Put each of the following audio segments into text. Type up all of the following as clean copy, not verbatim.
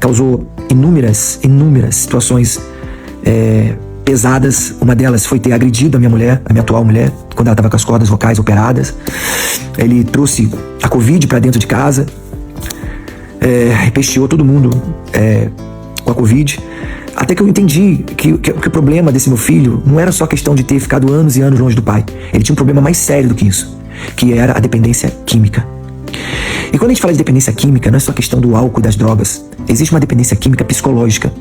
causou inúmeras situações pesadas. Uma delas foi ter agredido a minha mulher, a minha atual mulher, quando ela estava com as cordas vocais operadas. Ele trouxe a Covid para dentro de casa, repecheou todo mundo com a Covid. Até que eu entendi que o problema desse meu filho não era só a questão de ter ficado anos e anos longe do pai. Ele tinha um problema mais sério do que isso, que era a dependência química. E quando a gente fala de dependência química, não é só a questão do álcool e das drogas. Existe uma dependência química psicológica,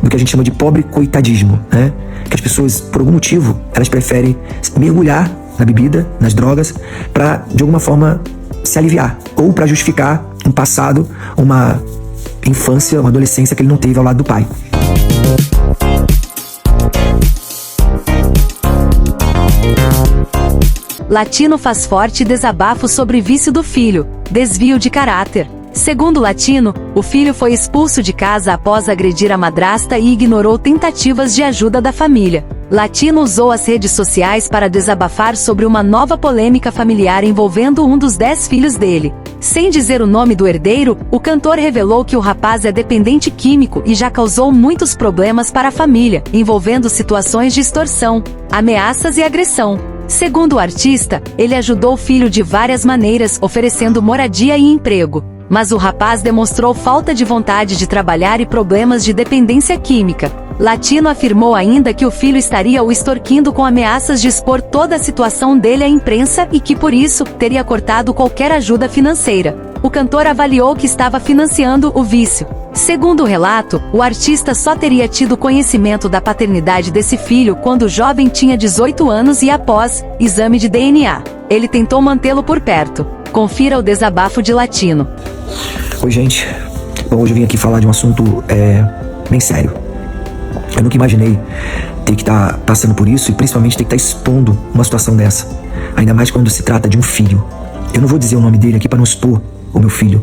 do que a gente chama de pobre coitadismo, né? Que as pessoas, por algum motivo, elas preferem mergulhar na bebida, nas drogas, para, de alguma forma, se aliviar. Ou para justificar um passado, uma infância, uma adolescência que ele não teve ao lado do pai. Latino faz forte desabafo sobre vício do filho, desvio de caráter. Segundo Latino, o filho foi expulso de casa após agredir a madrasta e ignorou tentativas de ajuda da família. Latino usou as redes sociais para desabafar sobre uma nova polêmica familiar envolvendo um dos 10 filhos dele. Sem dizer o nome do herdeiro, o cantor revelou que o rapaz é dependente químico e já causou muitos problemas para a família, envolvendo situações de extorsão, ameaças e agressão. Segundo o artista, ele ajudou o filho de várias maneiras, oferecendo moradia e emprego. Mas o rapaz demonstrou falta de vontade de trabalhar e problemas de dependência química. Latino afirmou ainda que o filho estaria o extorquindo com ameaças de expor toda a situação dele à imprensa e que, por isso, teria cortado qualquer ajuda financeira. O cantor avaliou que estava financiando o vício. Segundo o relato, o artista só teria tido conhecimento da paternidade desse filho quando o jovem tinha 18 anos e após exame de DNA. Ele tentou mantê-lo por perto. Confira o desabafo de Latino. Oi, gente. Bom, hoje eu vim aqui falar de um assunto bem sério. Eu nunca imaginei ter que estar passando por isso e principalmente ter que estar expondo uma situação dessa. Ainda mais quando se trata de um filho. Eu não vou dizer o nome dele aqui para não expor o meu filho.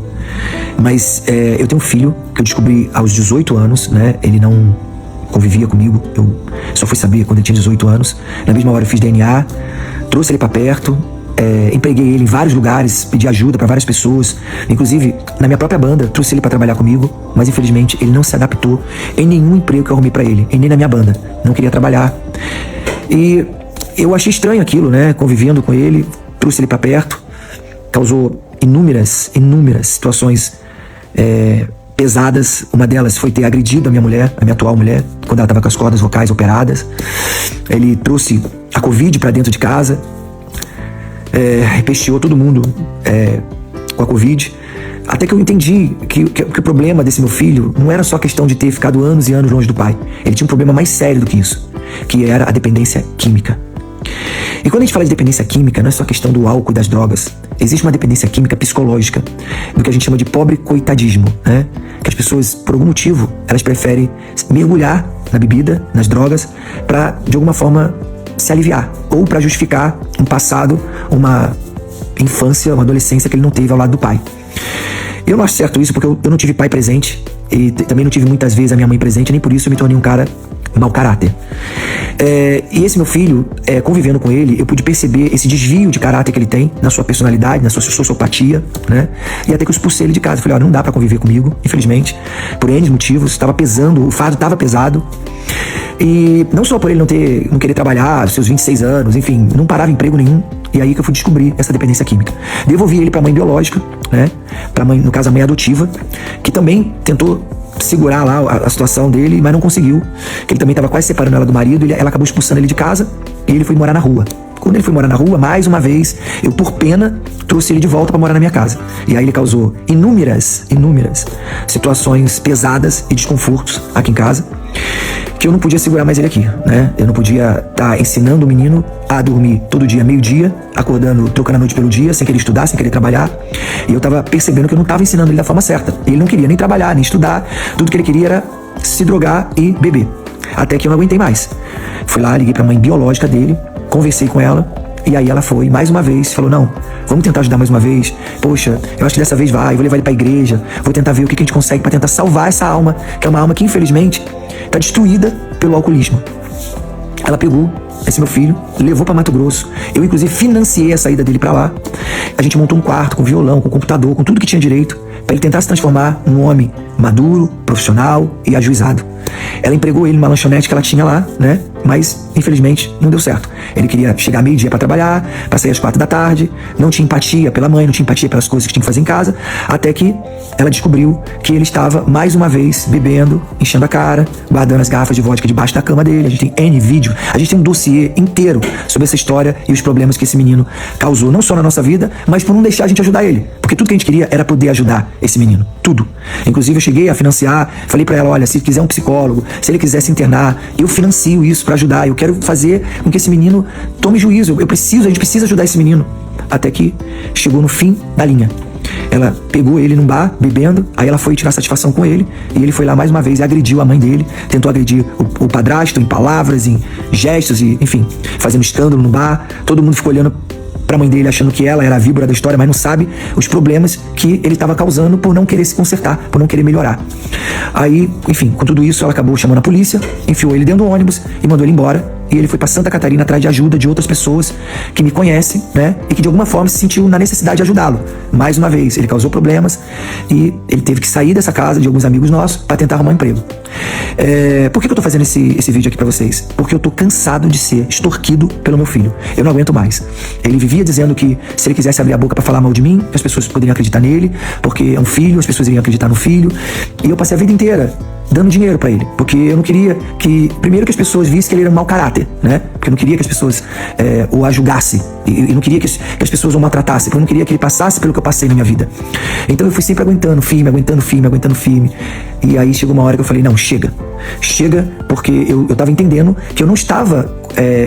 Mas eu tenho um filho que eu descobri aos 18 anos, né? Ele não convivia comigo. Eu só fui saber quando ele tinha 18 anos. Na mesma hora eu fiz DNA, trouxe ele para perto. Empreguei ele em vários lugares, pedi ajuda para várias pessoas, inclusive na minha própria banda, trouxe ele para trabalhar comigo, mas infelizmente ele não se adaptou em nenhum emprego que eu arrumei para ele, e nem na minha banda, não queria trabalhar. E eu achei estranho aquilo, né? Convivendo com ele, trouxe ele para perto, causou inúmeras situações pesadas. Uma delas foi ter agredido a minha mulher, a minha atual mulher, quando ela estava com as cordas vocais operadas. Ele trouxe a Covid para dentro de casa, repecheou todo mundo com a Covid. Até que eu entendi que o problema desse meu filho não era só a questão de ter ficado anos e anos longe do pai. Ele tinha um problema mais sério do que isso, que era a dependência química. E quando a gente fala de dependência química, não é só a questão do álcool e das drogas. Existe uma dependência química psicológica, do que a gente chama de pobre coitadismo, né? Que as pessoas, por algum motivo, elas preferem mergulhar na bebida, nas drogas, para, de alguma forma, se aliviar, ou para justificar um passado, uma infância, uma adolescência que ele não teve ao lado do pai. Eu não acho certo isso porque eu não tive pai presente e também não tive muitas vezes a minha mãe presente, nem por isso eu me tornei um cara mau caráter. E esse meu filho, convivendo com ele, eu pude perceber esse desvio de caráter que ele tem na sua personalidade, na sua sociopatia, né? E até que eu expulsei ele de casa. Falei, não dá pra conviver comigo, infelizmente, por N motivos, estava pesando, o fardo estava pesado. E não só por ele não querer trabalhar, seus 26 anos, enfim, não parava emprego nenhum. E aí que eu fui descobrir essa dependência química. Devolvi ele pra mãe biológica, né? Pra mãe, no caso, a mãe adotiva, que também tentou segurar lá a situação dele, mas não conseguiu. Que ele também estava quase separando ela do marido, ela acabou expulsando ele de casa e ele foi morar na rua. Quando ele foi morar na rua, mais uma vez, eu, por pena, trouxe ele de volta para morar na minha casa. E aí ele causou inúmeras situações pesadas e desconfortos aqui em casa, que eu não podia segurar mais ele aqui, né? Eu não podia estar ensinando o menino a dormir todo dia, meio-dia, acordando, trocando a noite pelo dia, sem querer estudar, sem querer trabalhar. E eu tava percebendo que eu não tava ensinando ele da forma certa. Ele não queria nem trabalhar, nem estudar. Tudo que ele queria era se drogar e beber. Até que eu não aguentei mais. Fui lá, liguei pra mãe biológica dele, conversei com ela, e aí ela foi, mais uma vez, falou, não, vamos tentar ajudar mais uma vez. Poxa, eu acho que dessa vez vai, vou levar ele pra igreja, vou tentar ver o que a gente consegue pra tentar salvar essa alma, que é uma alma que, infelizmente, tá destruída pelo alcoolismo. Ela pegou esse meu filho, levou pra Mato Grosso. Eu, inclusive, financiei a saída dele pra lá. A gente montou um quarto com violão, com computador, com tudo que tinha direito, pra ele tentar se transformar num homem maduro, profissional e ajuizado. Ela empregou ele numa lanchonete que ela tinha lá, né? Mas, infelizmente, não deu certo. Ele queria chegar meio-dia para trabalhar, para sair às 4 da tarde, não tinha empatia pela mãe, não tinha empatia pelas coisas que tinha que fazer em casa, até que ela descobriu que ele estava, mais uma vez, bebendo, enchendo a cara, guardando as garrafas de vodka debaixo da cama dele. A gente tem N vídeo, a gente tem um dossiê inteiro sobre essa história e os problemas que esse menino causou, não só na nossa vida, mas por não deixar a gente ajudar ele. Porque tudo que a gente queria era poder ajudar esse menino, tudo. Inclusive eu cheguei a financiar, falei pra ela, olha, se quiser um psicólogo, se ele quiser se internar, eu financio isso pra ajudar, eu quero fazer com que esse menino tome juízo, a gente precisa ajudar esse menino. Até que chegou no fim da linha. Ela pegou ele num bar, bebendo, aí ela foi tirar satisfação com ele, e ele foi lá mais uma vez e agrediu a mãe dele, tentou agredir o padrasto em palavras, em gestos, e enfim, fazendo escândalo no bar. Todo mundo ficou olhando pra mãe dele, achando que ela era a víbora da história, mas não sabe os problemas que ele estava causando por não querer se consertar, por não querer melhorar. Aí, enfim, com tudo isso, ela acabou chamando a polícia, enfiou ele dentro do ônibus e mandou ele embora. E ele foi para Santa Catarina atrás de ajuda de outras pessoas que me conhecem, né? E que de alguma forma se sentiu na necessidade de ajudá-lo. Mais uma vez, ele causou problemas e ele teve que sair dessa casa de alguns amigos nossos para tentar arrumar um emprego. Por que eu tô fazendo esse vídeo aqui para vocês? Porque eu tô cansado de ser extorquido pelo meu filho. Eu não aguento mais. Ele vivia dizendo que se ele quisesse abrir a boca para falar mal de mim, as pessoas poderiam acreditar nele, porque é um filho, as pessoas iriam acreditar no filho. E eu passei a vida inteira dando dinheiro pra ele, porque eu não queria que, primeiro, que as pessoas vissem que ele era um mau caráter, né? Porque eu não queria que as pessoas o julgassem, e não queria que as pessoas o maltratassem, porque eu não queria que ele passasse pelo que eu passei na minha vida. Então eu fui sempre aguentando firme, e aí chegou uma hora que eu falei, não, chega, porque eu tava entendendo que eu não estava,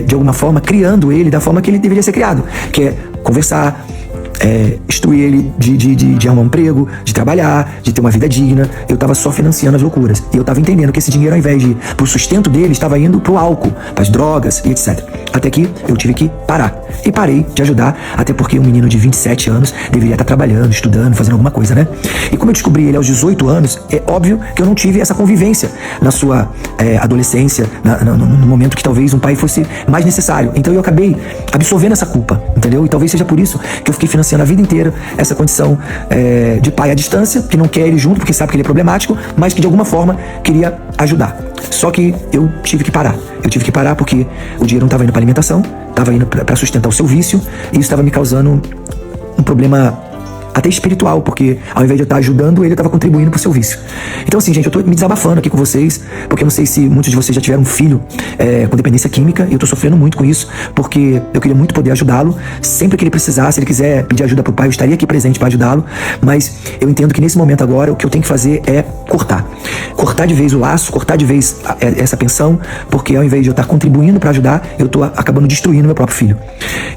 de alguma forma, criando ele da forma que ele deveria ser criado, que é conversar, instruir ele de arrumar um emprego, de trabalhar, de ter uma vida digna. Eu tava só financiando as loucuras. E eu tava entendendo que esse dinheiro, ao invés de ir pro sustento dele, estava indo pro álcool, pras drogas e etc. Até que eu tive que parar. E parei de ajudar, até porque um menino de 27 anos deveria estar trabalhando, estudando, fazendo alguma coisa, né? E como eu descobri ele aos 18 anos, é óbvio que eu não tive essa convivência na sua adolescência, no momento que talvez um pai fosse mais necessário. Então eu acabei absorvendo essa culpa, entendeu? E talvez seja por isso que eu fiquei financiando a vida inteira essa condição de pai à distância, que não quer ele junto porque sabe que ele é problemático, mas que de alguma forma queria ajudar. Só que eu tive que parar. Eu tive que parar porque o dinheiro não estava indo para alimentação, estava indo para sustentar o seu vício, e isso estava me causando um problema até espiritual, porque ao invés de eu estar ajudando, ele estava contribuindo pro seu vício. Então assim, gente, eu tô me desabafando aqui com vocês, porque eu não sei se muitos de vocês já tiveram um filho com dependência química, e eu tô sofrendo muito com isso, porque eu queria muito poder ajudá-lo, sempre que ele precisar, se ele quiser pedir ajuda pro pai, eu estaria aqui presente para ajudá-lo, mas eu entendo que nesse momento agora, o que eu tenho que fazer é cortar de vez o laço, cortar de vez essa pensão, porque ao invés de eu estar contribuindo para ajudar, eu tô acabando destruindo meu próprio filho.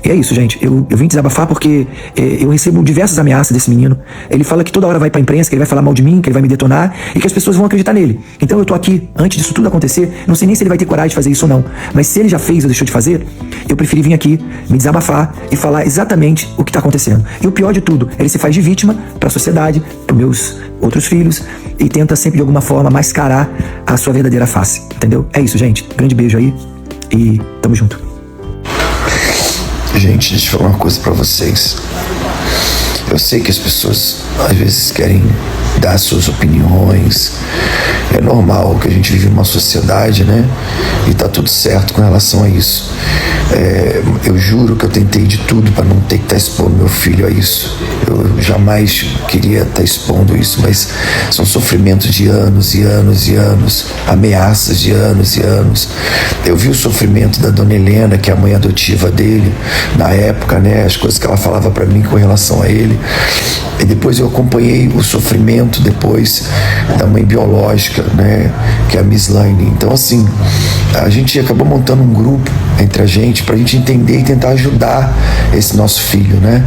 E é isso, gente, eu vim desabafar porque eu recebo diversas ameaças desse menino. Ele fala que toda hora vai pra imprensa, que ele vai falar mal de mim, que ele vai me detonar e que as pessoas vão acreditar nele. Então eu tô aqui, antes disso tudo acontecer, não sei nem se ele vai ter coragem de fazer isso ou não, mas se ele já fez ou deixou de fazer, eu preferi vir aqui, me desabafar e falar exatamente o que tá acontecendo. E o pior de tudo, ele se faz de vítima pra sociedade, pros meus outros filhos, e tenta sempre de alguma forma mascarar a sua verdadeira face, entendeu? É isso, gente. Grande beijo aí e tamo junto. Gente, deixa eu falar uma coisa pra vocês. Eu sei que as pessoas às vezes querem dar suas opiniões. É normal que a gente vive numa sociedade, né? E tá tudo certo com relação a isso. Eu juro que eu tentei de tudo para não ter que estar expondo meu filho a isso. Eu jamais queria estar expondo isso, mas são sofrimentos de anos e anos e anos, ameaças de anos e anos. Eu vi o sofrimento da dona Helena, que é a mãe adotiva dele, na época, né? As coisas que ela falava para mim com relação a ele. E depois eu acompanhei o sofrimento depois da mãe biológica, né, que é a Miss Laine. Então assim, a gente acabou montando um grupo entre a gente pra gente entender e tentar ajudar esse nosso filho, né?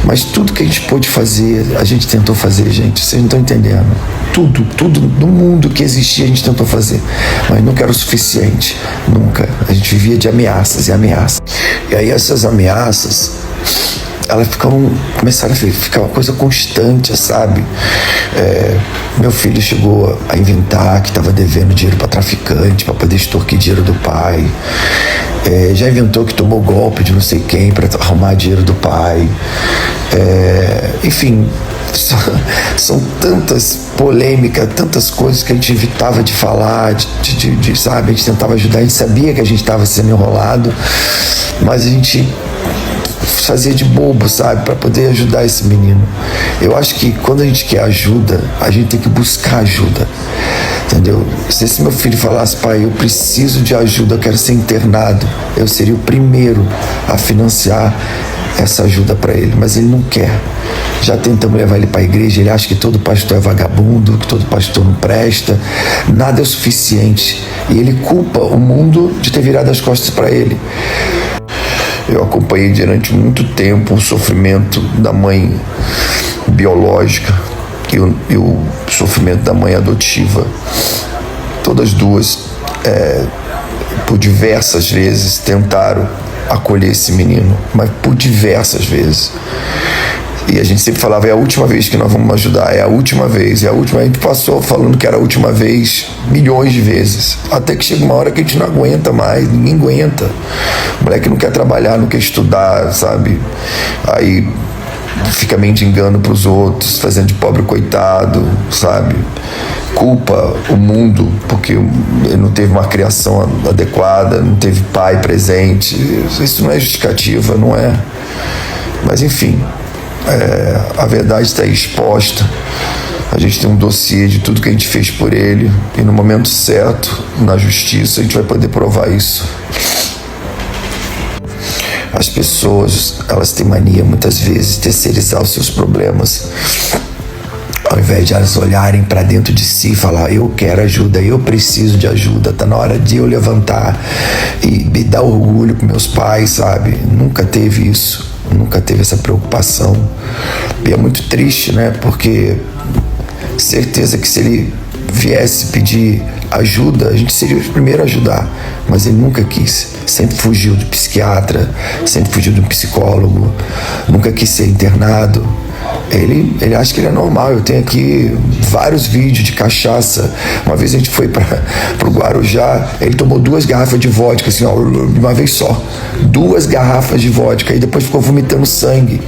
Mas tudo que a gente pôde fazer, a gente tentou fazer, gente. Vocês não estão entendendo. Tudo no mundo que existia a gente tentou fazer, mas nunca era o suficiente, nunca. A gente vivia de ameaças e ameaças. E aí essas ameaças, elas começaram a ficar uma coisa constante, sabe? Meu filho chegou a inventar que estava devendo dinheiro para traficante, para poder extorquir dinheiro do pai. Já inventou que tomou golpe de não sei quem para arrumar dinheiro do pai. Enfim, são tantas polêmica, tantas coisas que a gente evitava de falar, sabe, a gente tentava ajudar, a gente sabia que a gente estava sendo enrolado, mas a gente fazia de bobo, sabe, para poder ajudar esse menino. Eu acho que quando a gente quer ajuda, a gente tem que buscar ajuda, entendeu? Se esse meu filho falasse: pai, eu preciso de ajuda, eu quero ser internado, eu seria o primeiro a financiar essa ajuda para ele, mas ele não quer. Já tentamos levar ele para a igreja, ele acha que todo pastor é vagabundo, que todo pastor não presta, nada é o suficiente, e ele culpa o mundo de ter virado as costas para ele. Eu acompanhei durante muito tempo o sofrimento da mãe biológica e o sofrimento da mãe adotiva. Todas duas, por diversas vezes, tentaram acolher esse menino, mas por diversas vezes. E a gente sempre falava: é a última vez que nós vamos ajudar, é a última vez, é a última. A gente passou falando que era a última vez milhões de vezes, até que chega uma hora que a gente não aguenta mais, ninguém aguenta. O moleque não quer trabalhar, não quer estudar, sabe? Aí fica mendigando pros outros, fazendo de pobre coitado, sabe? Culpa o mundo porque ele não teve uma criação adequada, não teve pai presente. Isso não é justificativa, não é? Mas enfim, a verdade está aí exposta. A gente tem um dossiê de tudo que a gente fez por ele, e no momento certo, na justiça, a gente vai poder provar isso. As pessoas, elas têm mania muitas vezes de terceirizar os seus problemas, ao invés de elas olharem para dentro de si e falar: eu quero ajuda, eu preciso de ajuda, tá na hora de eu levantar e me dar orgulho com meus pais, sabe? Nunca teve isso, nunca teve essa preocupação. E é muito triste, né? Porque certeza que se ele viesse pedir ajuda, a gente seria o primeiro a ajudar, mas ele nunca quis, sempre fugiu do psiquiatra, sempre fugiu de um psicólogo, nunca quis ser internado. Ele acha que ele é normal. Eu tenho aqui vários vídeos de cachaça. Uma vez a gente foi para o Guarujá, ele tomou 2 garrafas de vodka, assim, ó, de uma vez só. 2 garrafas de vodka, e depois ficou vomitando sangue,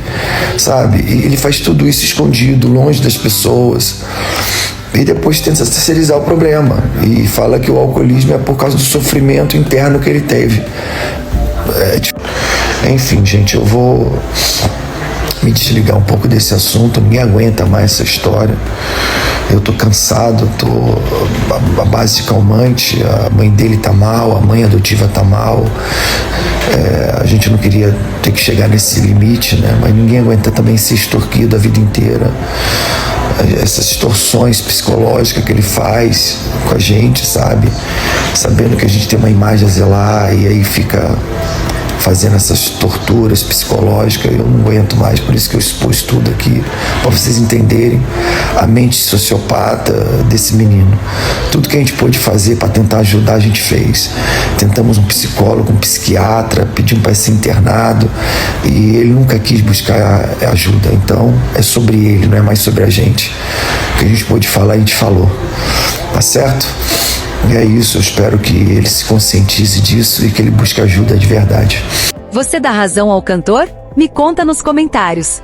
sabe? E ele faz tudo isso escondido, longe das pessoas. E depois tenta terceirizar o problema e fala que o alcoolismo é por causa do sofrimento interno que ele teve. Enfim, gente, eu vou me desligar um pouco desse assunto. Ninguém aguenta mais essa história. Eu tô cansado, a base de calmante, a mãe dele tá mal, a mãe adotiva tá mal. A gente não queria ter que chegar nesse limite, né? Mas ninguém aguenta também ser extorquido a vida inteira. Essas extorsões psicológicas que ele faz com a gente, sabe? Sabendo que a gente tem uma imagem a zelar, e aí fica fazendo essas torturas psicológicas. Eu não aguento mais, por isso que eu expus tudo aqui, para vocês entenderem a mente sociopata desse menino. Tudo que a gente pôde fazer para tentar ajudar, a gente fez. Tentamos um psicólogo, um psiquiatra, pedimos para ser internado, e ele nunca quis buscar ajuda. Então é sobre ele, não é mais sobre a gente. O que a gente pôde falar, a gente falou. Tá certo? E é isso, eu espero que ele se conscientize disso e que ele busque ajuda de verdade. Você dá razão ao cantor? Me conta nos comentários.